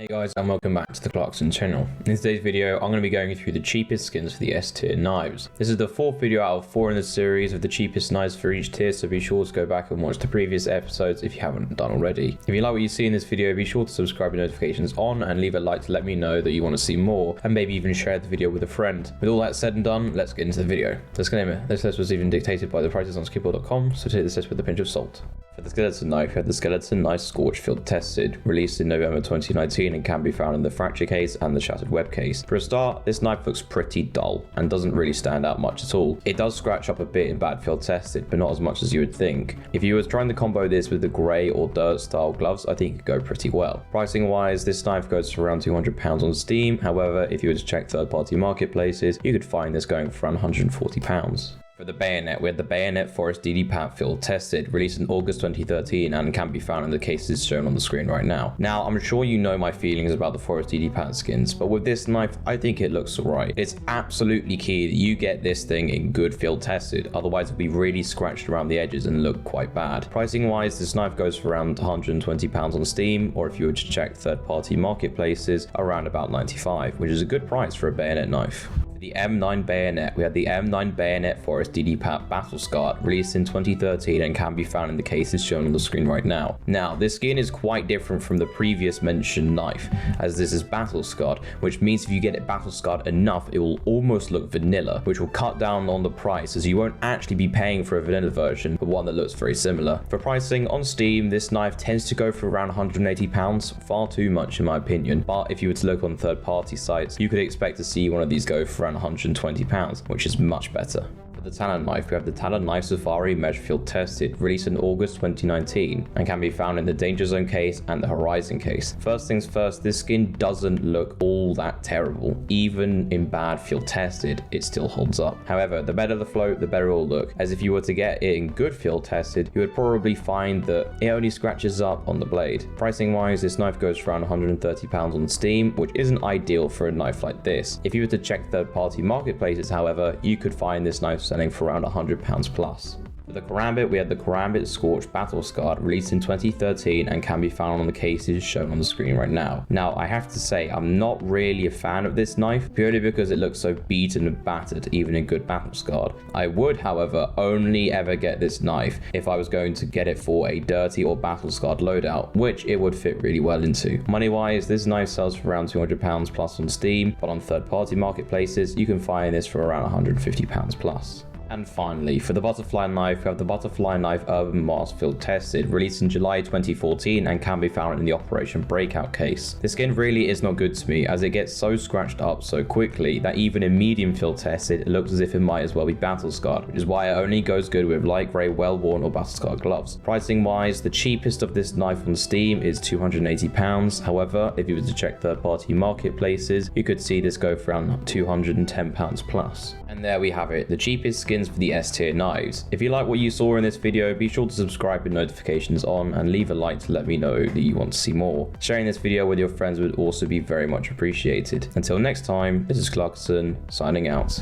Hey guys, and welcome back to the Clarkson channel. In today's video, I'm going to be going through the cheapest skins for the S tier knives. This is the fourth video out of 4 in the series of the cheapest knives for each tier, so be sure to go back and watch the previous episodes if you haven't done already. If you like what you see in this video, be sure to subscribe with notifications on and leave a like to let me know that you want to see more, and maybe even share the video with a friend. With all that said and done, let's get into the video. Disclaimer, this list was even dictated by the prices on csgo.com, so take this list with a pinch of salt. For the skeleton knife, we have the skeleton knife Scorched field tested, released in November 2019 and can be found in the fracture case and the shattered web case. For a start, this knife looks pretty dull and doesn't really stand out much at all. It does scratch up a bit in bad field tested, but not as much as you would think. If you were trying to combo this with the grey or dirt style gloves, I think it could go pretty well. Pricing wise, this knife goes for around £200 on Steam. However, if you were to check third party marketplaces, you could find this going for around £140. For the Bayonet, we had the Bayonet Forest DDPAT field tested, released in August 2013 and can be found in the cases shown on the screen right now. Now, I'm sure you know my feelings about the Forest DDPAT skins, but with this knife, I think it looks alright. It's absolutely key that you get this thing in good field tested, otherwise it'll be really scratched around the edges and look quite bad. Pricing wise, this knife goes for around £120 on Steam, or if you were to check third party marketplaces, around about £95, which is a good price for a bayonet knife. The M9 Bayonet, we had the M9 Bayonet Forest DDPAT Battle Scarred, released in 2013 and can be found in the cases shown on the screen right now. Now, this skin is quite different from the previous mentioned knife, as this is Battle Scarred, which means if you get it Battle Scarred enough, it will almost look vanilla, which will cut down on the price, as you won't actually be paying for a vanilla version, but one that looks very similar. For pricing, on Steam, this knife tends to go for around £180, far too much in my opinion, but if you were to look on third party sites, you could expect to see one of these go for around £120, which is much better. For the Talon knife, we have the Talon Knife Safari Measure Field Tested, released in August 2019 and can be found in the Danger Zone case and the Horizon case. First things first, this skin doesn't look all that terrible. Even in bad field tested, it still holds up. However, the better the float, the better it will look, as if you were to get it in good field tested, you would probably find that it only scratches up on the blade. Pricing wise, this knife goes for around £130 on Steam, which isn't ideal for a knife like this. If you were to check third party marketplaces, however, you could find this knife selling for around £100 plus. For the Karambit, we had the Karambit Scorched Battle Scarred, released in 2013 and can be found on the cases shown on the screen right now. Now, I have to say, I'm not really a fan of this knife, purely because it looks so beaten and battered, even in good battle scarred. I would, however, only ever get this knife if I was going to get it for a dirty or battle scarred loadout, which it would fit really well into. Money wise, this knife sells for around £200 plus on Steam, but on third party marketplaces, you can find this for around £150 plus. And finally, for the butterfly knife, we have the butterfly knife Urban Mask Field Tested, released in July 2014 and can be found in the Operation Breakout case. This skin really is not good to me, as it gets so scratched up so quickly that even in medium field tested, it looks as if it might as well be battle scarred, which is why it only goes good with light grey, well worn or battle scarred gloves. Pricing wise, the cheapest of this knife on Steam is £280. However, if you were to check third party marketplaces, you could see this go for around £210 plus. And there we have it, the cheapest skins for the S tier knives. If you like what you saw in this video, be sure to subscribe with notifications on and leave a like to let me know that you want to see more. Sharing this video with your friends would also be very much appreciated. Until next time, this is Clarkson signing out.